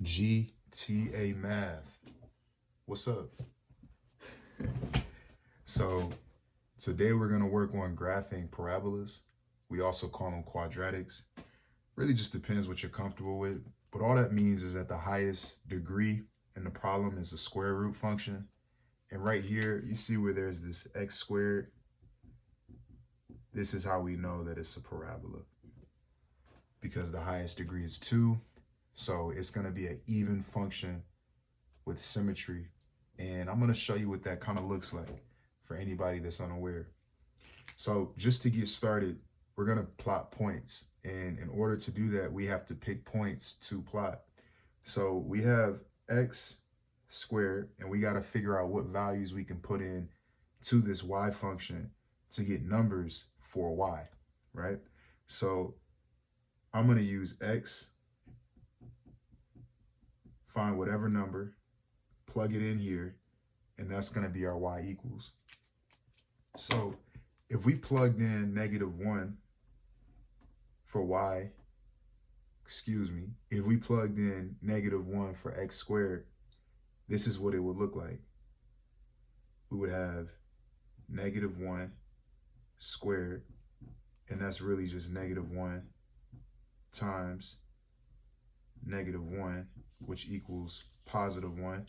GTA Math. What's up? So today we're going to work on graphing parabolas. We also call them quadratics. Really just depends what you're comfortable with. But all that means is that the highest degree in the problem is a square root function. And right here, you see where there's this x squared. This is how we know that it's a parabola, because the highest degree is 2. So it's going to be an even function with symmetry. And I'm going to show you what that kind of looks like for anybody that's unaware. So just to get started, we're going to plot points. And in order to do that, we have to pick points to plot. So we have x squared, and we got to figure out what values we can put in to this y function to get numbers for y, right? So I'm going to use x, find whatever number, plug it in here, and that's going to be our y equals. So if we plugged in -1 for y, if we plugged in -1 for x squared, this is what it would look like. We would have -1 squared, and that's really just -1 times -1, which equals +1,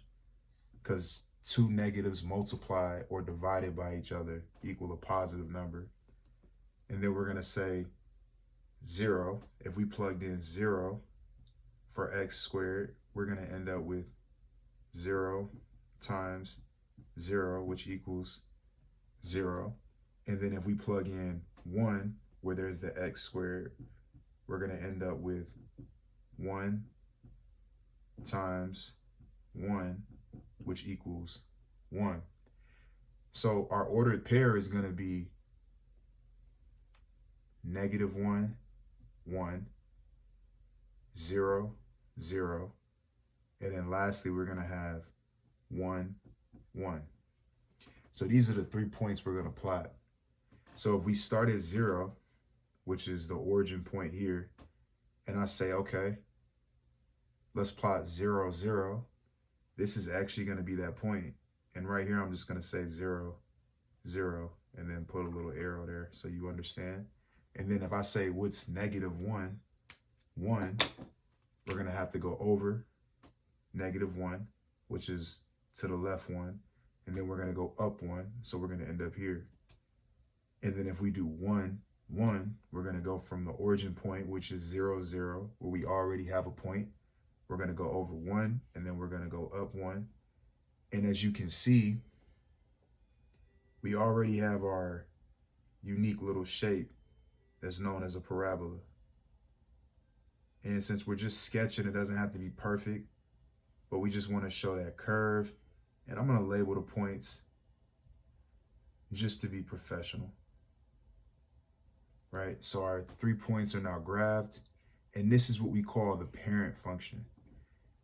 because two negatives multiplied or divided by each other equal a positive number. And then we're going to say 0. If we plugged in 0 for x squared, we're going to end up with 0 times 0, which equals 0. And then if we plug in 1, where there's the x squared, we're going to end up with 1 times 1, which equals 1. So our ordered pair is going to be -1, 1, 0, 0, and then lastly we're going to have 1, 1. So these are the 3 points we're going to plot. So if we start at 0, which is the origin point here, and I say, okay, let's plot 0, 0, this is actually going to be that point. And right here, I'm just going to say 0, 0, and then put a little arrow there so you understand. And then if I say what's -1, 1, we're going to have to go over -1, which is to the left 1. And then we're going to go up 1. So we're going to end up here. And then if we do 1, 1, we're going to go from the origin point, which is 0, 0, where we already have a point. We're going to go over 1, and then we're going to go up 1. And as you can see, we already have our unique little shape that's known as a parabola. And since we're just sketching, it doesn't have to be perfect, but we just want to show that curve. And I'm going to label the points just to be professional, right? So our 3 points are now graphed, and this is what we call the parent function,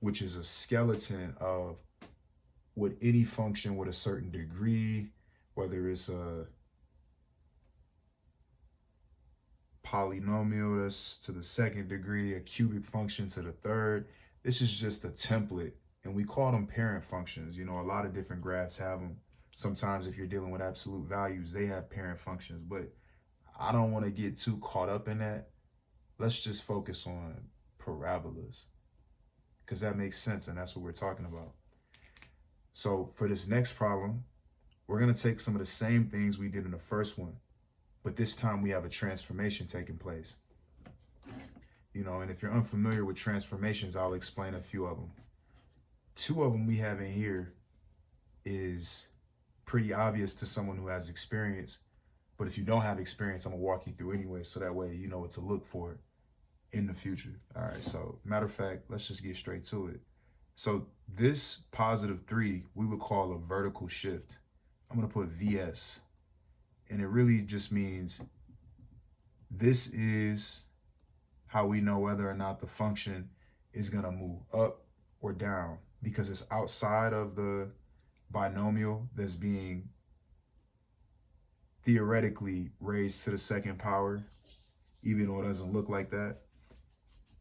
which is a skeleton of what any function with a certain degree, whether it's a polynomial that's to the second degree, a cubic function to the third. This is just a template, and we call them parent functions. You know, a lot of different graphs have them. Sometimes if you're dealing with absolute values, they have parent functions, but I don't want to get too caught up in that. Let's just focus on parabolas, because that makes sense, and that's what we're talking about. So for this next problem, we're going to take some of the same things we did in the first one, but this time we have a transformation taking place. You know, and if you're unfamiliar with transformations, I'll explain a few of them. 2 of them we have in here is pretty obvious to someone who has experience, but if you don't have experience, I'm going to walk you through anyway, so that way you know what to look for in the future. All right, so matter of fact, let's just get straight to it. So this +3, we would call a vertical shift. I'm going to put VS, and it really just means this is how we know whether or not the function is going to move up or down, because it's outside of the binomial that's being theoretically raised to the second power, even though it doesn't look like that.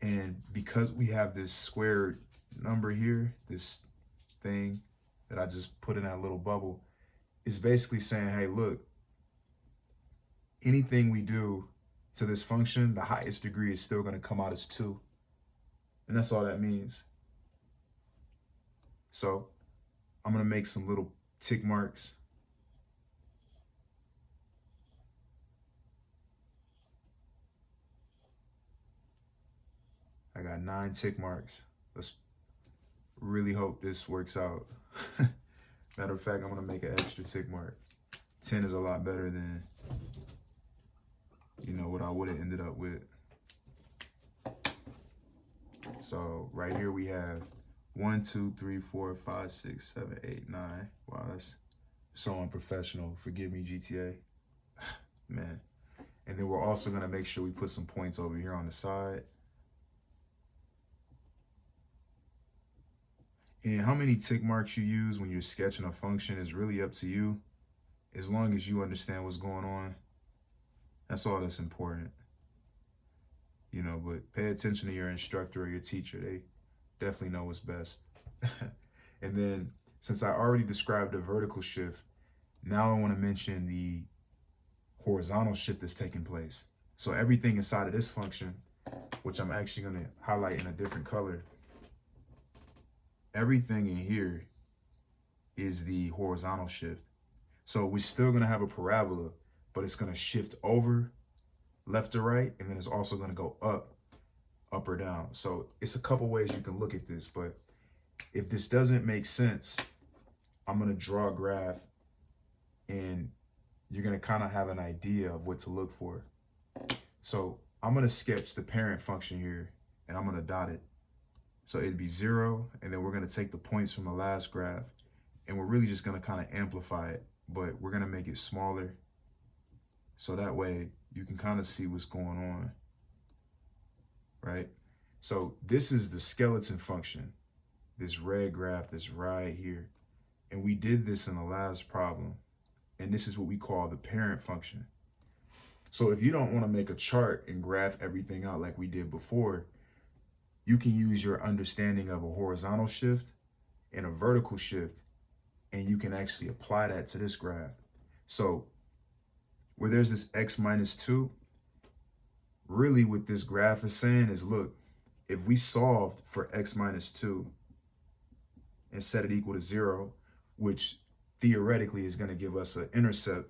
And because we have this squared number here, this thing that I just put in that little bubble, is basically saying, hey, look, anything we do to this function, the highest degree is still going to come out as 2. And that's all that means. So I'm going to make some little tick marks. I got 9 tick marks. Let's really hope this works out. Matter of fact, I'm going to make an extra tick mark. 10 is a lot better than, you know, what I would have ended up with. So right here we have 1, 2, 3, 4, 5, 6, 7, 8, 9. Wow, that's so unprofessional. Forgive me, GTA. Man. And then we're also going to make sure we put some points over here on the side. And how many tick marks you use when you're sketching a function is really up to you. As long as you understand what's going on, that's all that's important. You know, but pay attention to your instructor or your teacher. They definitely know what's best. And then, since I already described the vertical shift, now I want to mention the horizontal shift that's taking place. So everything inside of this function, which I'm actually going to highlight in a different color, everything in here is the horizontal shift. So we're still going to have a parabola, but it's going to shift over left to right, and then it's also going to go up or down. So it's a couple ways you can look at this, but if this doesn't make sense, I'm going to draw a graph and you're going to kind of have an idea of what to look for. So I'm going to sketch the parent function here and I'm going to dot it. So it'd be 0, and then we're going to take the points from the last graph and we're really just going to kind of amplify it, but we're going to make it smaller. So that way you can kind of see what's going on, right? So this is the skeleton function, this red graph that's right here. And we did this in the last problem. And this is what we call the parent function. So if you don't want to make a chart and graph everything out like we did before, you can use your understanding of a horizontal shift and a vertical shift, and you can actually apply that to this graph. So where there's this x minus 2, really what this graph is saying is, look, if we solved for x minus 2 and set it equal to 0, which theoretically is going to give us an intercept,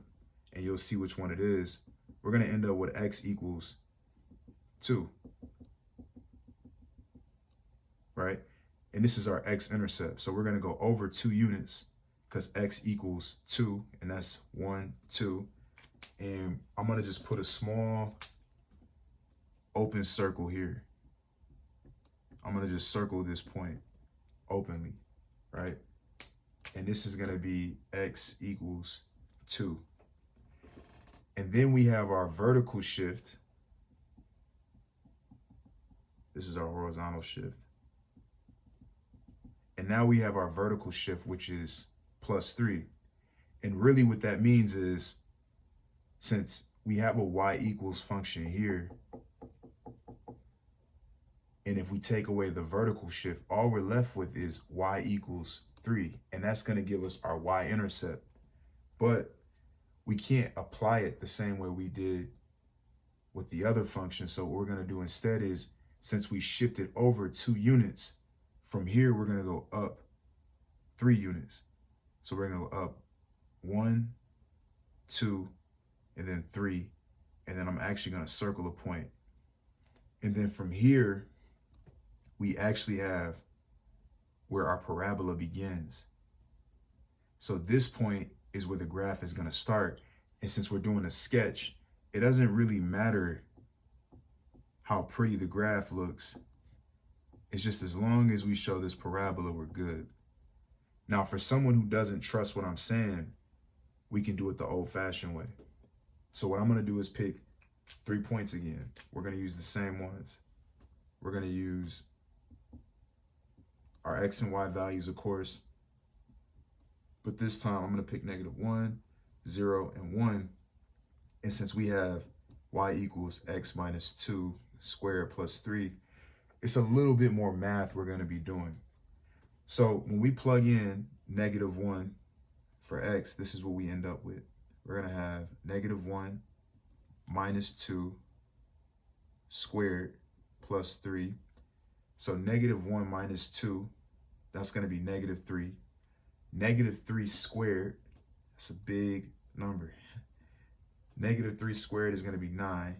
and you'll see which one it is, we're going to end up with x equals 2, right? And this is our x-intercept. So we're going to go over 2 units because x equals 2, and that's 1, 2. And I'm going to just put a small open circle here. I'm going to just circle this point openly, right? And this is going to be x equals 2. And then we have our vertical shift. This is our horizontal shift. And now we have our vertical shift, which is plus 3. And really what that means is, since we have a y equals function here, and if we take away the vertical shift, all we're left with is y equals 3. And that's going to give us our y-intercept. But we can't apply it the same way we did with the other function. So what we're going to do instead is, since we shifted over 2 units, from here we're going to go up 3 units. So we're going to go up 1, 2, and then 3. And then I'm actually going to circle a point. And then from here, we actually have where our parabola begins. So this point is where the graph is going to start. And since we're doing a sketch, it doesn't really matter how pretty the graph looks. It's just as long as we show this parabola, we're good. Now, for someone who doesn't trust what I'm saying, we can do it the old-fashioned way. So what I'm going to do is pick 3 points again. We're going to use the same ones. We're going to use our x and y values, of course. But this time, I'm going to pick -1, 0, and 1. And since we have y equals x minus 2 squared plus 3, it's a little bit more math we're going to be doing. So when we plug in -1 for x, this is what we end up with. We're going to have -1 minus 2 squared plus 3. So -1 minus 2, that's going to be -3. -3 squared, that's a big number. -3 squared is going to be 9.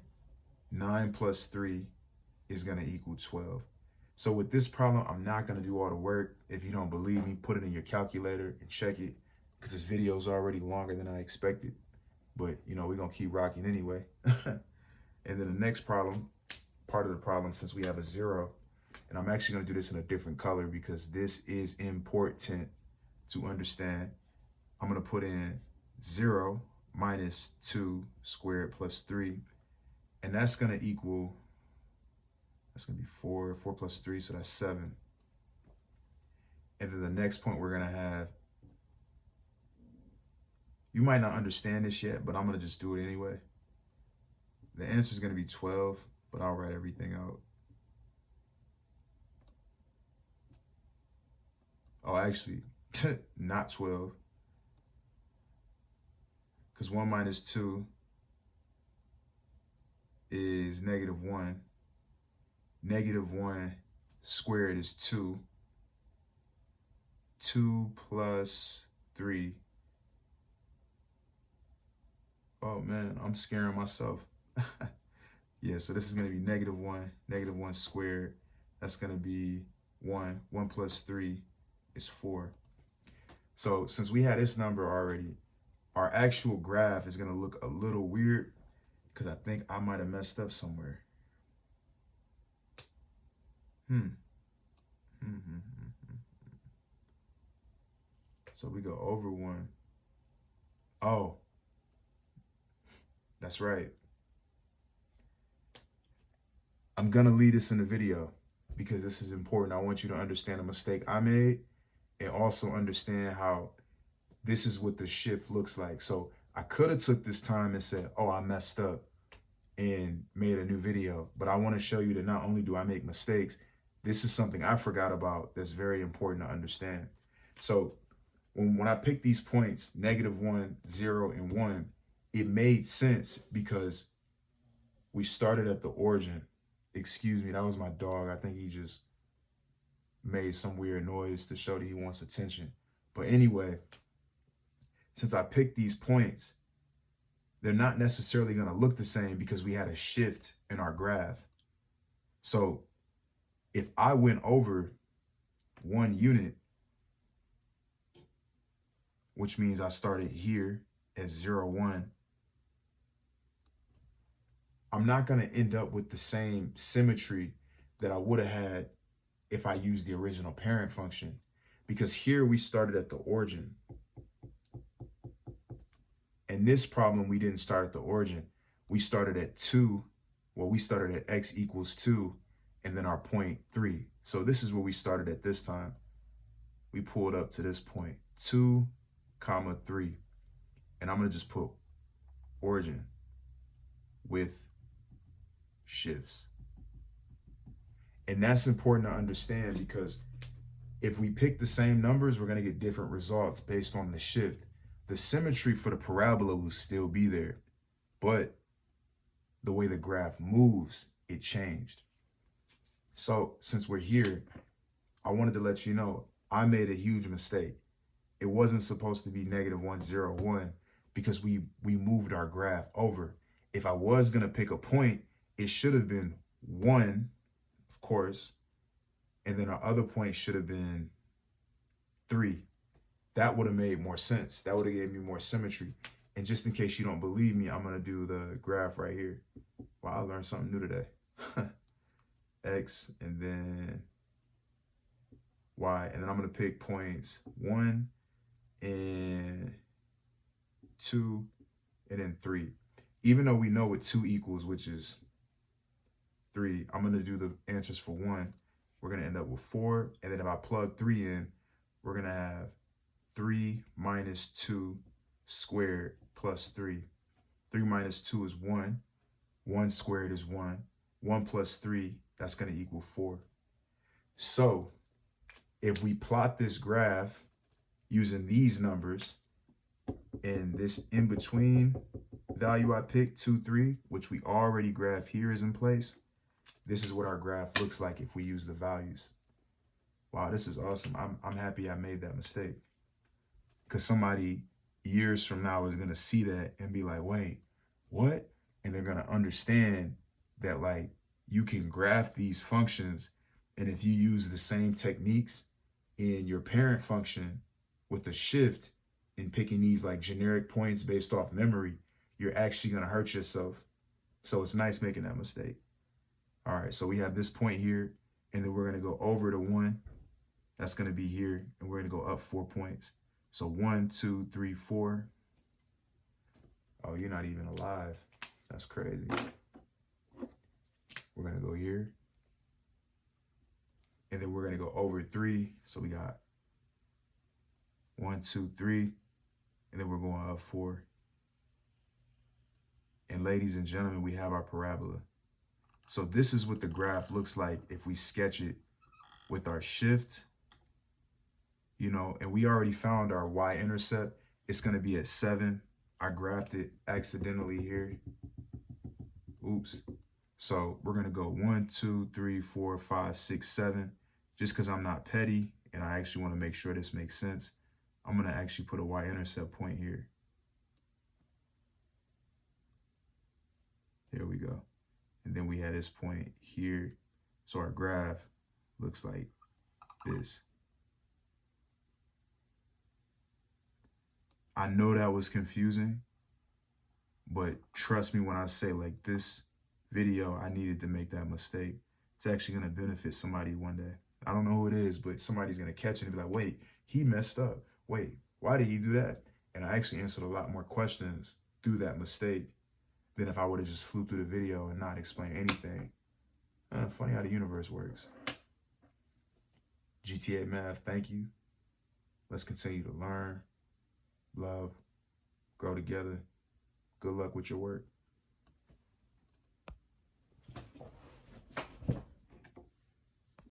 9 plus 3 is going to equal 12. So with this problem, I'm not going to do all the work. If you don't believe me, put it in your calculator and check it, because this video is already longer than I expected. But, you know, we're going to keep rocking anyway. And then the next problem, part of the problem, since we have a 0, and I'm actually going to do this in a different color because this is important to understand. I'm going to put in 0 minus 2 squared plus 3, and that's going to equal, that's going to be 4. 4 plus 3, so that's 7. And then the next point we're going to have, you might not understand this yet, but I'm going to just do it anyway. The answer is going to be 12, but I'll write everything out. Oh, actually, not 12. Because 1 minus 2 is -1. -1 squared is 2. 2 plus 3. Oh, man, I'm scaring myself. Yeah, so this is going to be -1. -1 squared. That's going to be 1. 1 plus 3 is 4. So since we had this number already, our actual graph is going to look a little weird because I think I might have messed up somewhere. So we go over 1. Oh, that's right. I'm going to leave this in the video because this is important. I want you to understand a mistake I made and also understand how this is what the shift looks like. So I could have took this time and said, oh, I messed up and made a new video. But I want to show you that not only do I make mistakes, this is something I forgot about that's very important to understand. So when I picked these points, -1, 0, and 1, it made sense because we started at the origin. Excuse me, that was my dog. I think he just made some weird noise to show that he wants attention. But anyway, since I picked these points, they're not necessarily going to look the same because we had a shift in our graph. So if I went over 1 unit, which means I started here at 0, 1, I'm not going to end up with the same symmetry that I would have had if I used the original parent function, because here we started at the origin. In this problem, we didn't start at the origin. We started at 2. Well, we started at x equals 2, and then our point 3. So this is where we started at this time. We pulled up to this point, 2, 3. And I'm going to just put origin with shifts. And that's important to understand because if we pick the same numbers, we're going to get different results based on the shift. The symmetry for the parabola will still be there, but the way the graph moves, it changed. So since we're here, I wanted to let you know I made a huge mistake. It wasn't supposed to be -1, 0, 1 because we moved our graph over. If I was going to pick a point, it should have been 1, of course, and then our other point should have been 3. That would have made more sense. That would have gave me more symmetry. And just in case you don't believe me, I'm going to do the graph right here. Wow, I learned something new today. X and then Y. And then I'm going to pick points 1 and 2 and then 3. Even though we know what 2 equals, which is 3, I'm going to do the answers for 1. We're going to end up with 4. And then if I plug 3 in, we're going to have 3 minus 2 squared plus 3. 3 minus 2 is 1. 1 squared is 1. 1 plus 3, that's going to equal 4. So if we plot this graph using these numbers and this in-between value I picked, 2, 3, which we already graph here is in place, this is what our graph looks like if we use the values. Wow, this is awesome. I'm happy I made that mistake. Because somebody years from now is going to see that and be like, wait, what? And they're going to understand that, like, you can graph these functions, and if you use the same techniques in your parent function with the shift and picking these like generic points based off memory, you're actually going to hurt yourself. So it's nice making that mistake. All right, so we have this point here, and then we're going to go over to 1. That's going to be here, and we're going to go up 4 points. So 1, 2, 3, 4. Oh, you're not even alive. That's crazy. We're going to go here. And then we're going to go over 3. So we got 1, 2, 3. And then we're going up 4. And ladies and gentlemen, we have our parabola. So this is what the graph looks like if we sketch it with our shift. You know, and we already found our y-intercept. It's going to be at 7. I graphed it accidentally here. Oops. So we're going to go 1, 2, 3, 4, 5, 6, 7. Just because I'm not petty and I actually want to make sure this makes sense, I'm going to actually put a y-intercept point here. There we go. And then we had this point here. So our graph looks like this. I know that was confusing, but trust me when I say, like, this video, I needed to make that mistake. It's actually going to benefit somebody one day. I don't know who it is, but somebody's going to catch it and be like, wait, he messed up. Wait, why did he do that? And I actually answered a lot more questions through that mistake than if I would have just flew through the video and not explained anything. Funny how the universe works. GTA Math, thank you. Let's continue to learn, love, grow together. Good luck with your work.